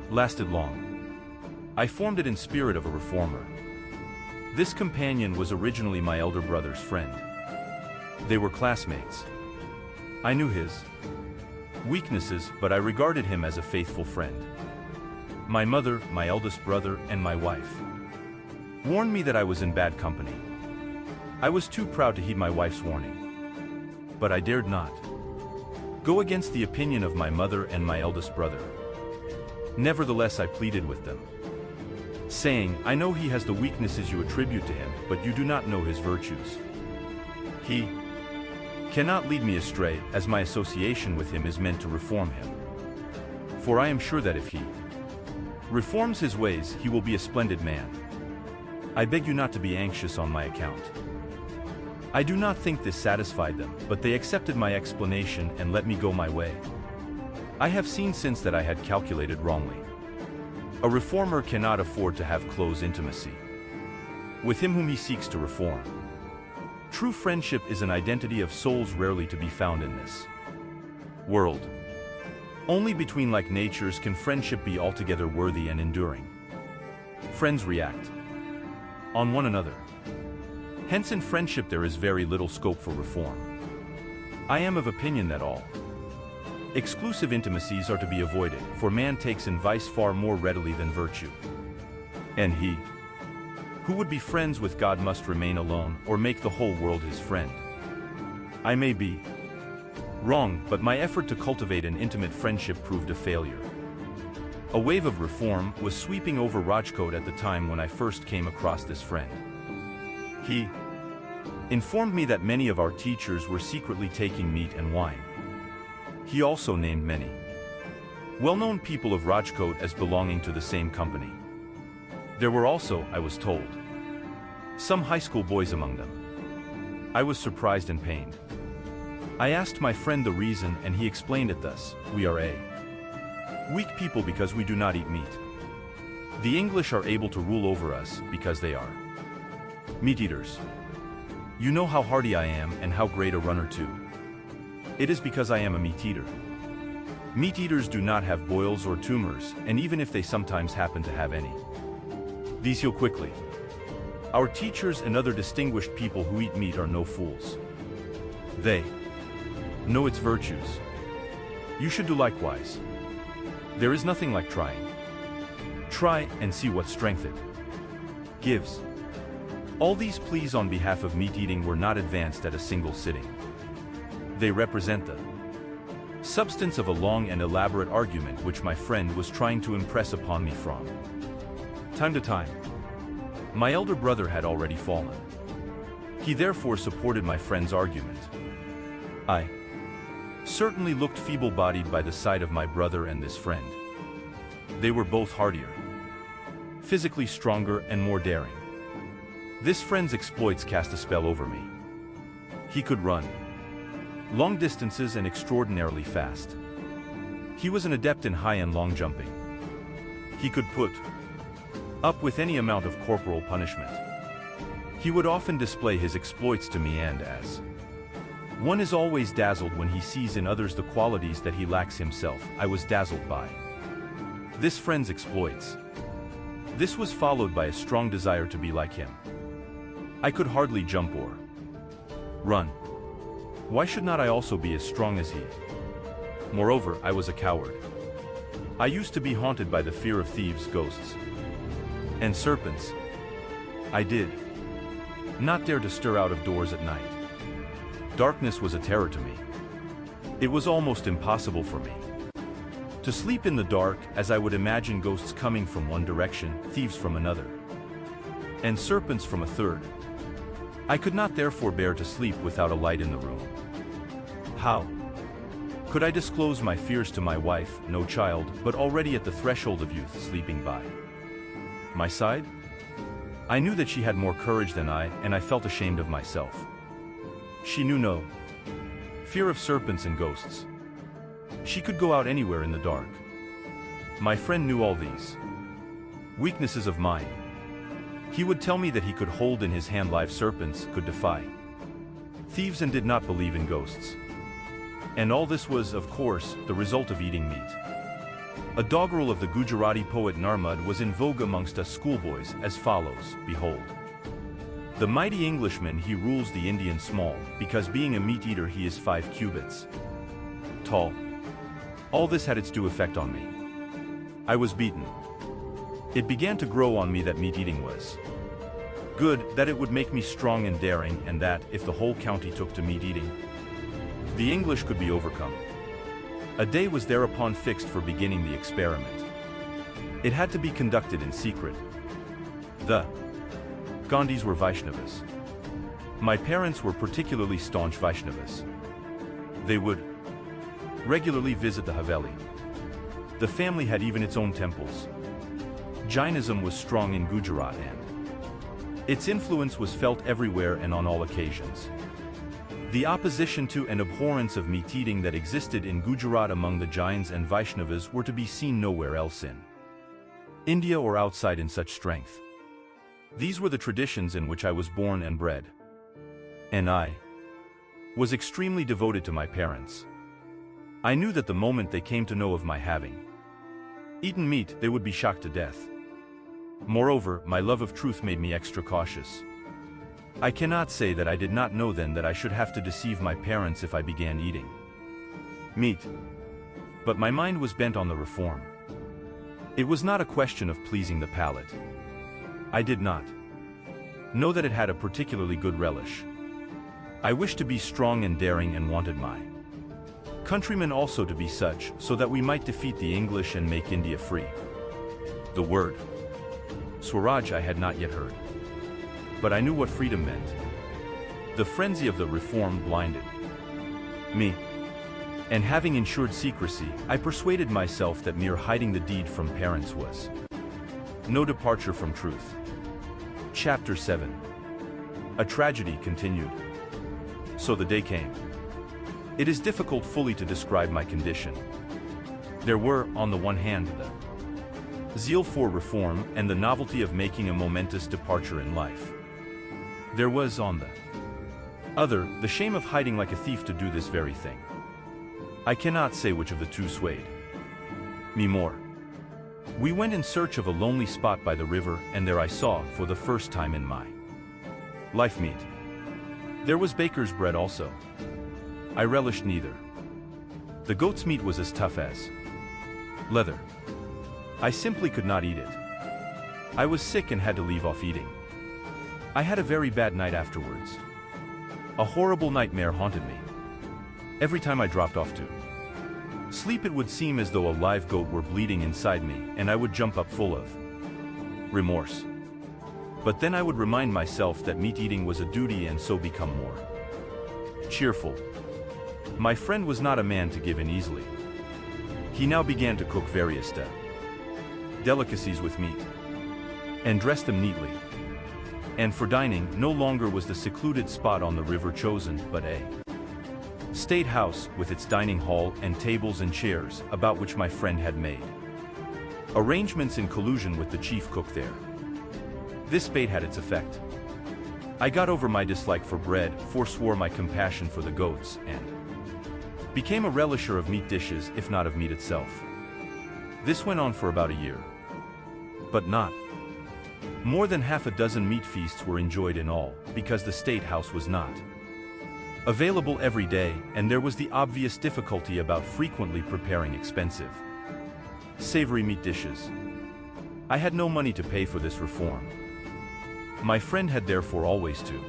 S1: lasted long. I formed it in spirit of a reformer. This companion was originally my elder brother's friend. They were classmates. I knew his weaknesses, but I regarded him as a faithful friend. My mother, my eldest brother, and my wife warned me that I was in bad company. I was too proud to heed my wife's warning. But I dared not go against the opinion of my mother and my eldest brother. Nevertheless, I pleaded with them, saying, I know he has the weaknesses you attribute to him, but you do not know his virtues. He cannot lead me astray, as my association with him is meant to reform him. For I am sure that if he reforms his ways, he will be a splendid man. I beg you not to be anxious on my account. I do not think this satisfied them, but they accepted my explanation and let me go my way. I have seen since that I had calculated wrongly. A reformer cannot afford to have close intimacy with him whom he seeks to reform. True friendship is an identity of souls rarely to be found in this world. Only between like natures can friendship be altogether worthy and enduring. Friends react on one another. Hence in friendship there is very little scope for reform. I am of opinion that all exclusive intimacies are to be avoided, for man takes in vice far more readily than virtue. And he who would be friends with God must remain alone or make the whole world his friend. I may be wrong, but my effort to cultivate an intimate friendship proved a failure. A wave of reform was sweeping over Rajkot at the time when I first came across this friend. He informed me that many of our teachers were secretly taking meat and wine. He also named many well-known people of Rajkot as belonging to the same company. There were also, I was told, some high school boys among them. I was surprised and pained. I asked my friend the reason, and he explained it thus: we are a weak people because we do not eat meat. The English are able to rule over us because they are meat eaters. You know how hardy I am and how great a runner too. It is because I am a meat eater. Meat eaters do not have boils or tumors, and even if they sometimes happen to have any, these heal quickly. Our teachers and other distinguished people who eat meat are no fools. They know its virtues. You should do likewise. There is nothing like trying. Try and see what strength it gives. All these pleas on behalf of meat eating were not advanced at a single sitting. They represent the substance of a long and elaborate argument which my friend was trying to impress upon me from time to time. My elder brother had already fallen. He therefore supported my friend's argument. I certainly looked feeble-bodied by the side of my brother and this friend. They were both hardier, physically stronger and more daring. This friend's exploits cast a spell over me. He could run long distances and extraordinarily fast. He was an adept in high and long jumping. He could put up with any amount of corporal punishment. He would often display his exploits to me, and as one is always dazzled when he sees in others the qualities that he lacks himself, I was dazzled by this friend's exploits. This was followed by a strong desire to be like him. I could hardly jump or run. Why should not I also be as strong as he? Moreover, I was a coward. I used to be haunted by the fear of thieves, ghosts, and serpents. I did not dare to stir out of doors at night. Darkness was a terror to me. It was almost impossible for me to sleep in the dark, as I would imagine ghosts coming from one direction, thieves from another, and serpents from a third. I could not therefore bear to sleep without a light in the room. How could I disclose my fears to my wife, no child, but already at the threshold of youth, sleeping by my side? I knew that she had more courage than I, and I felt ashamed of myself. She knew no fear of serpents and ghosts. She could go out anywhere in the dark. My friend knew all these weaknesses of mine. He would tell me that he could hold in his hand live serpents, could defy thieves, and did not believe in ghosts. And all this was, of course, the result of eating meat. A doggerel of the Gujarati poet Narmad was in vogue amongst us schoolboys as follows: Behold, the mighty Englishman, he rules the Indian small, because being a meat-eater he is 5 cubits tall. All this had its due effect on me. I was beaten. It began to grow on me that meat-eating was good, that it would make me strong and daring, and that, if the whole county took to meat-eating, the English could be overcome. A day was thereupon fixed for beginning the experiment. It had to be conducted in secret. The Gandhis were Vaishnavas. My parents were particularly staunch Vaishnavas. They would regularly visit the Haveli. The family had even its own temples. Jainism was strong in Gujarat, and its influence was felt everywhere and on all occasions. The opposition to and abhorrence of meat-eating that existed in Gujarat among the Jains and Vaishnavas were to be seen nowhere else in India or outside in such strength. These were the traditions in which I was born and bred. And I was extremely devoted to my parents. I knew that the moment they came to know of my having eaten meat, they would be shocked to death. Moreover, my love of truth made me extra cautious. I cannot say that I did not know then that I should have to deceive my parents if I began eating meat. But my mind was bent on the reform. It was not a question of pleasing the palate. I did not know that it had a particularly good relish. I wished to be strong and daring, and wanted my countrymen also to be such, so that we might defeat the English and make India free. The word Swaraj I had not yet heard, but I knew what freedom meant. The frenzy of the reform blinded me, and having ensured secrecy, I persuaded myself that mere hiding the deed from parents was no departure from truth. Chapter 7. A tragedy continued. So the day came. It is difficult fully to describe my condition. There were, on the one hand, the zeal for reform and the novelty of making a momentous departure in life. There was, on the other, the shame of hiding like a thief to do this very thing. I cannot say which of the two swayed me more. We went in search of a lonely spot by the river, and there I saw, for the first time in my life, meat. There was baker's bread also. I relished neither. The goat's meat was as tough as leather. I simply could not eat it. I was sick and had to leave off eating. I had a very bad night afterwards. A horrible nightmare haunted me. Every time I dropped off to sleep, it would seem as though a live goat were bleeding inside me, and I would jump up full of remorse. But then I would remind myself that meat-eating was a duty, and so become more cheerful. My friend was not a man to give in easily. He now began to cook various delicacies with meat. and dressed them neatly. And for dining, no longer was the secluded spot on the river chosen, but a state house with its dining hall and tables and chairs, about which my friend had made arrangements in collusion with the chief cook there. This bait had its effect. I got over my dislike for bread, forswore my compassion for the goats, and became a relisher of meat dishes, if not of meat itself. This went on for about a year. But not more than half a dozen meat feasts were enjoyed in all, because the state house was not available every day, and there was the obvious difficulty about frequently preparing expensive, savory meat dishes. I had no money to pay for this reform. My friend had therefore always to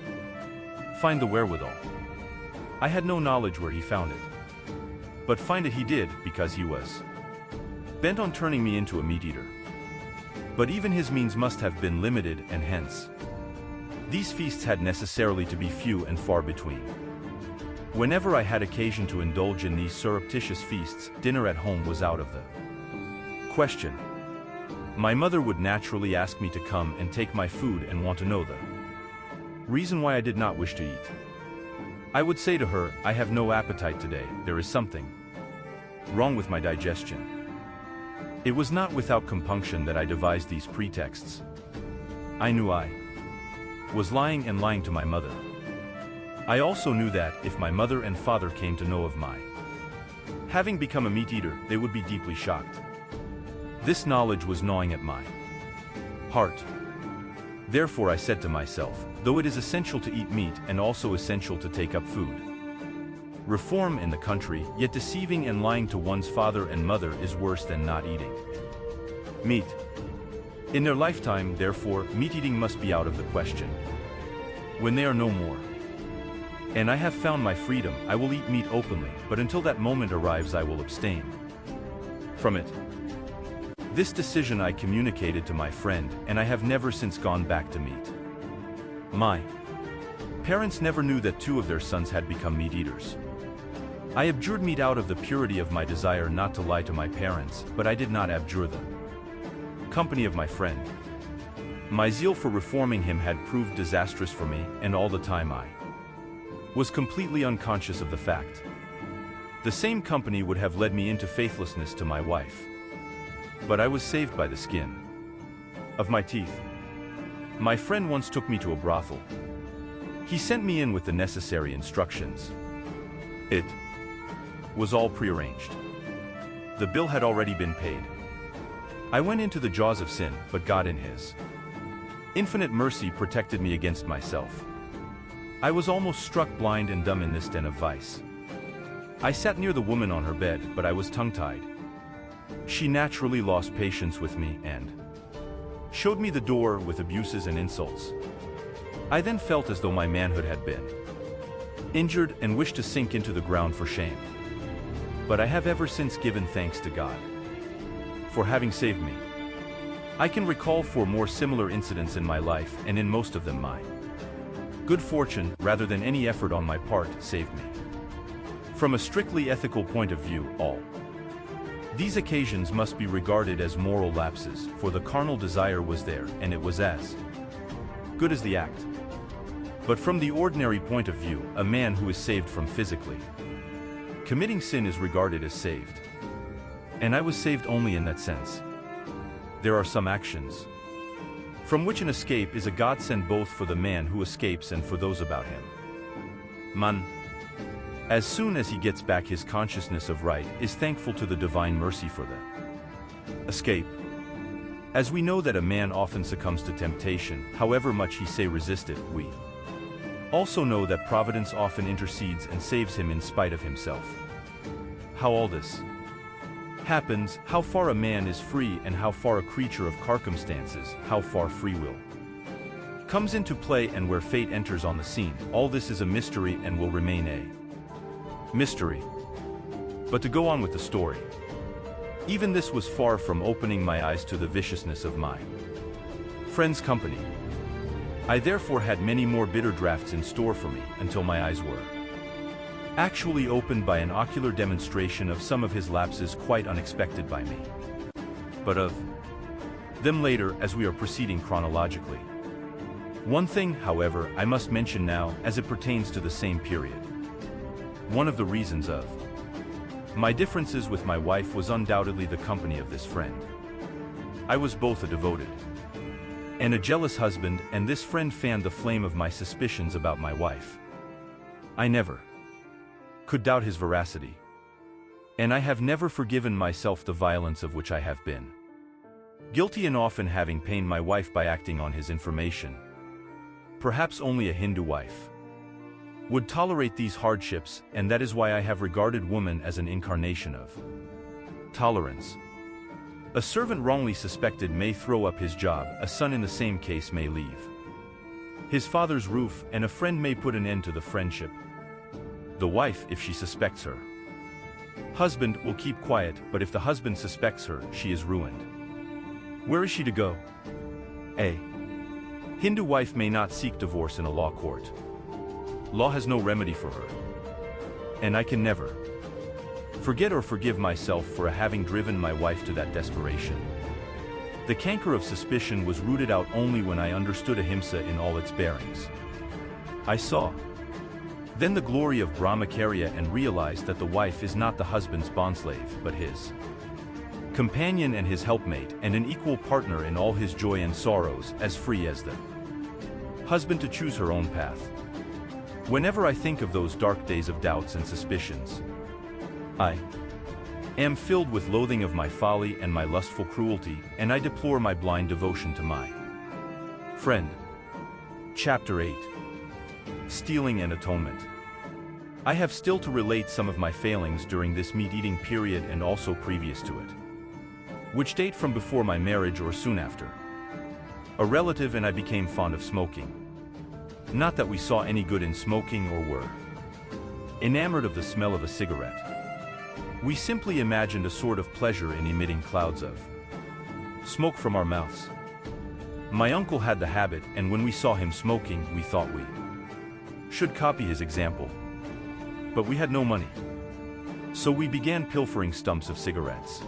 S1: find the wherewithal. I had no knowledge where he found it. But find it he did, because he was bent on turning me into a meat eater. But even his means must have been limited, and hence these feasts had necessarily to be few and far between. Whenever I had occasion to indulge in these surreptitious feasts, dinner at home was out of the question. My mother would naturally ask me to come and take my food and want to know the reason why I did not wish to eat. I would say to her, "I have no appetite today, there is something wrong with my digestion." It was not without compunction that I devised these pretexts. I knew I was lying, and lying to my mother. I also knew that, if my mother and father came to know of my having become a meat eater, they would be deeply shocked. This knowledge was gnawing at my heart. Therefore I said to myself, though it is essential to eat meat and also essential to take up food reform in the country, yet deceiving and lying to one's father and mother is worse than not eating meat. In their lifetime, therefore, meat eating must be out of the question. When they are no more, and I have found my freedom, I will eat meat openly, but until that moment arrives I will abstain from it. This decision I communicated to my friend, and I have never since gone back to meat. My parents never knew that two of their sons had become meat eaters. I abjured meat out of the purity of my desire not to lie to my parents, but I did not abjure the company of my friend. My zeal for reforming him had proved disastrous for me, and all the time I was completely unconscious of the fact. The same company would have led me into faithlessness to my wife. But I was saved by the skin of my teeth. My friend once took me to a brothel. He sent me in with the necessary instructions. It was all prearranged. The bill had already been paid. I went into the jaws of sin, but God in His infinite mercy protected me against myself. I was almost struck blind and dumb in this den of vice. I sat near the woman on her bed, but I was tongue-tied. She naturally lost patience with me and showed me the door with abuses and insults. I then felt as though my manhood had been injured and wished to sink into the ground for shame. But I have ever since given thanks to God for having saved me. I can recall 4 more similar incidents in my life, and in most of them my good fortune, rather than any effort on my part, saved me. From a strictly ethical point of view, all these occasions must be regarded as moral lapses, for the carnal desire was there, and it was as good as the act. But from the ordinary point of view, a man who is saved from physically committing sin is regarded as saved. And I was saved only in that sense. There are some actions from which an escape is a godsend both for the man who escapes and for those about him. Man, as soon as he gets back his consciousness of right, is thankful to the divine mercy for the escape. As we know that a man often succumbs to temptation, however much he say resist it, we also know that providence often intercedes and saves him in spite of himself. How all this happens, how far a man is free and how far a creature of circumstances, how far free will comes into play and where fate enters on the scene, all this is a mystery and will remain a mystery. But to go on with the story, even this was far from opening my eyes to the viciousness of my friend's company. I therefore had many more bitter draughts in store for me, until my eyes were actually opened by an ocular demonstration of some of his lapses quite unexpected by me. But of them later as we are proceeding chronologically. One thing, however, I must mention now as it pertains to the same period. One of the reasons of my differences with my wife was undoubtedly the company of this friend. I was both a devoted and a jealous husband, and this friend fanned the flame of my suspicions about my wife. I never could doubt his veracity, and I have never forgiven myself the violence of which I have been guilty, and often having pained my wife by acting on his information. Perhaps only a Hindu wife would tolerate these hardships, and that is why I have regarded woman as an incarnation of tolerance. A servant wrongly suspected may throw up his job, a son in the same case may leave his father's roof, and a friend may put an end to the friendship. The wife, if she suspects her husband, will keep quiet, but if the husband suspects her, she is ruined. Where is she to go? A Hindu wife may not seek divorce in a law court. Law has no remedy for her. And I can never forget or forgive myself for having driven my wife to that desperation. The canker of suspicion was rooted out only when I understood ahimsa in all its bearings. I saw then the glory of Brahmacharya and realized that the wife is not the husband's bondslave, but his companion and his helpmate, and an equal partner in all his joy and sorrows, as free as the husband to choose her own path. Whenever I think of those dark days of doubts and suspicions, I am filled with loathing of my folly and my lustful cruelty, and I deplore my blind devotion to my friend. Chapter 8. Stealing and Atonement. I have still to relate some of my failings during this meat-eating period and also previous to it, which date from before my marriage or soon after. A relative and I became fond of smoking. Not that we saw any good in smoking or were enamored of the smell of a cigarette. We simply imagined a sort of pleasure in emitting clouds of smoke from our mouths. My uncle had the habit, and when we saw him smoking, we thought we should copy his example. But we had no money. So we began pilfering stumps of cigarettes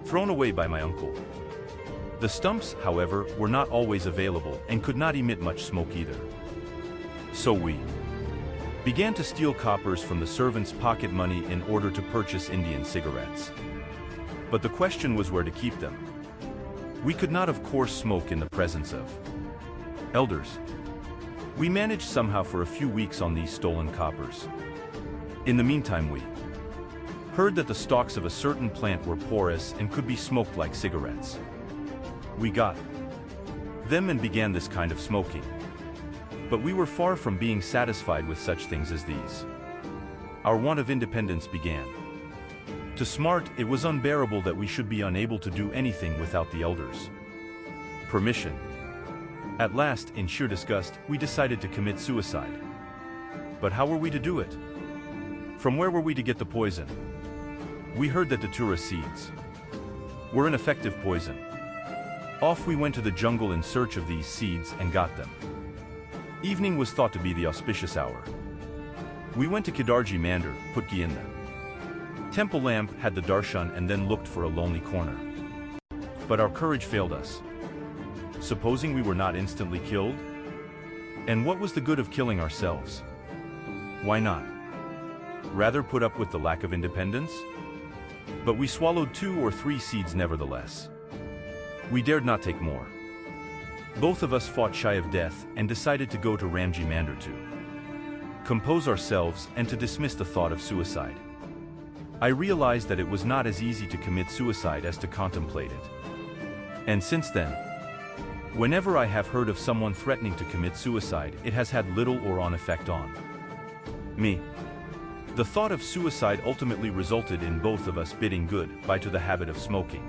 S1: thrown away by my uncle. The stumps, however, were not always available and could not emit much smoke either. So we began to steal coppers from the servants' pocket money in order to purchase Indian cigarettes. But the question was where to keep them. We could not, of course, smoke in the presence of elders. We managed somehow for a few weeks on these stolen coppers. In the meantime, we heard that the stalks of a certain plant were porous and could be smoked like cigarettes. We got them and began this kind of smoking. But we were far from being satisfied with such things as these. Our want of independence began to smart. It was unbearable that we should be unable to do anything without the elders' permission. At last, in sheer disgust, we decided to commit suicide. But how were we to do it? From where were we to get the poison? We heard that datura seeds were an effective poison. Off we went to the jungle in search of these seeds and got them. Evening was thought to be the auspicious hour. We went to Kedarji Mandir, Putki in the temple lamp, had the darshan, and then looked for a lonely corner. But our courage failed us. Supposing we were not instantly killed? And what was the good of killing ourselves? Why not rather put up with the lack of independence? But we swallowed 2 or 3 seeds nevertheless. We dared not take more. Both of us fought shy of death and decided to go to Ramji Mandir to compose ourselves and to dismiss the thought of suicide. I realized that it was not as easy to commit suicide as to contemplate it. And since then, whenever I have heard of someone threatening to commit suicide, it has had little or no effect on me. The thought of suicide ultimately resulted in both of us bidding goodbye to the habit of smoking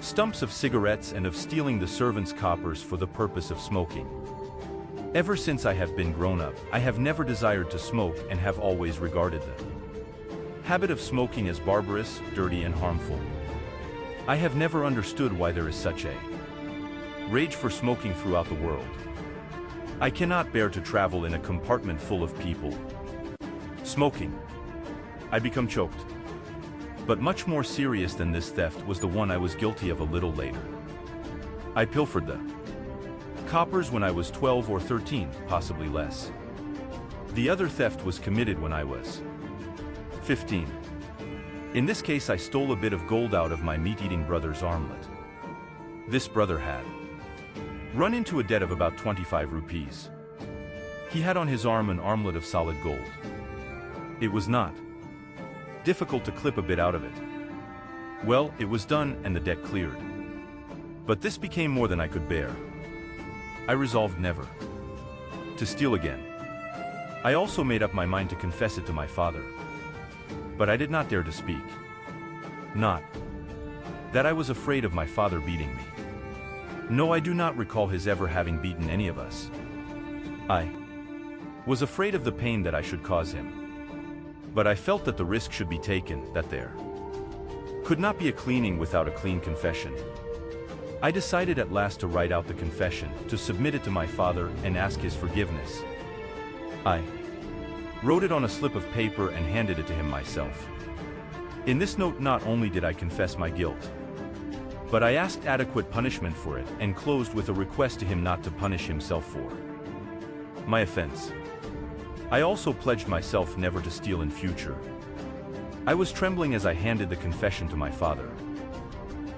S1: stumps of cigarettes and of stealing the servants' coppers for the purpose of smoking. Ever since I have been grown up, I have never desired to smoke and have always regarded the habit of smoking as barbarous, dirty, and harmful. I have never understood why there is such a rage for smoking throughout the world. I cannot bear to travel in a compartment full of people smoking. I become choked. But much more serious than this theft was the one I was guilty of a little later. I pilfered the coppers when I was 12 or 13, possibly less. The other theft was committed when I was 15. In this case, I stole a bit of gold out of my meat-eating brother's armlet. This brother had run into a debt of about 25 rupees. He had on his arm an armlet of solid gold. It was not difficult to clip a bit out of it. Well, it was done and the debt cleared. But this became more than I could bear. I resolved never to steal again. I also made up my mind to confess it to my father. But I did not dare to speak. Not that I was afraid of my father beating me. No, I do not recall his ever having beaten any of us. I was afraid of the pain that I should cause him. But I felt that the risk should be taken, that there could not be a cleaning without a clean confession. I decided at last to write out the confession, to submit it to my father and ask his forgiveness. I wrote it on a slip of paper and handed it to him myself. In this note, not only did I confess my guilt, but I asked adequate punishment for it and closed with a request to him not to punish himself for my offense. I also pledged myself never to steal in future. I was trembling as I handed the confession to my father.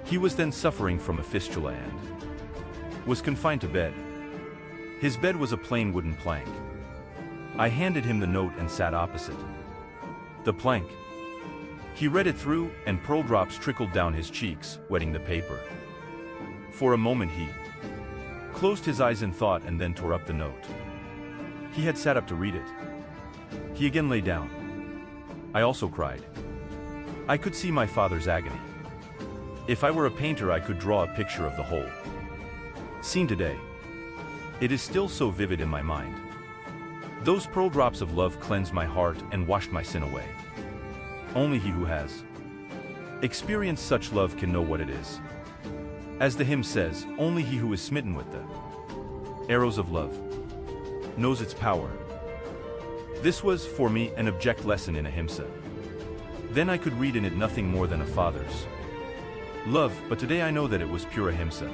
S1: He was then suffering from a fistula and was confined to bed. His bed was a plain wooden plank. I handed him the note and sat opposite the plank. He read it through, and pearl drops trickled down his cheeks, wetting the paper. For a moment he closed his eyes in thought and then tore up the note. He had sat up to read it. He again lay down. I also cried. I could see my father's agony. If I were a painter, I could draw a picture of the whole scene today. It is still so vivid in my mind. Those pearl drops of love cleansed my heart and washed my sin away. Only he who has experienced such love can know what it is. As the hymn says, only he who is smitten with the arrows of love knows its power. This was, for me, an abject lesson in ahimsa. Then I could read in it nothing more than a father's love, but today I know that it was pure ahimsa.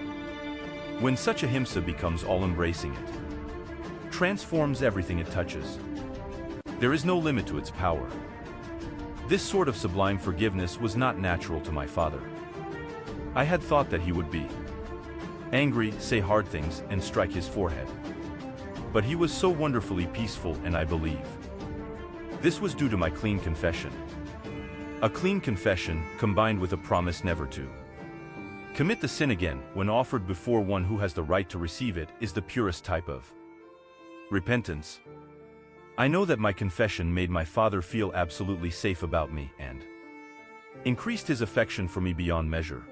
S1: When such ahimsa becomes all-embracing, it transforms everything it touches. There is no limit to its power. This sort of sublime forgiveness was not natural to my father. I had thought that he would be angry, say hard things, and strike his forehead. But he was so wonderfully peaceful, and I believe this was due to my clean confession. A clean confession, combined with a promise never to commit the sin again when offered before one who has the right to receive it, is the purest type of repentance. I know that my confession made my father feel absolutely safe about me and increased his affection for me beyond measure.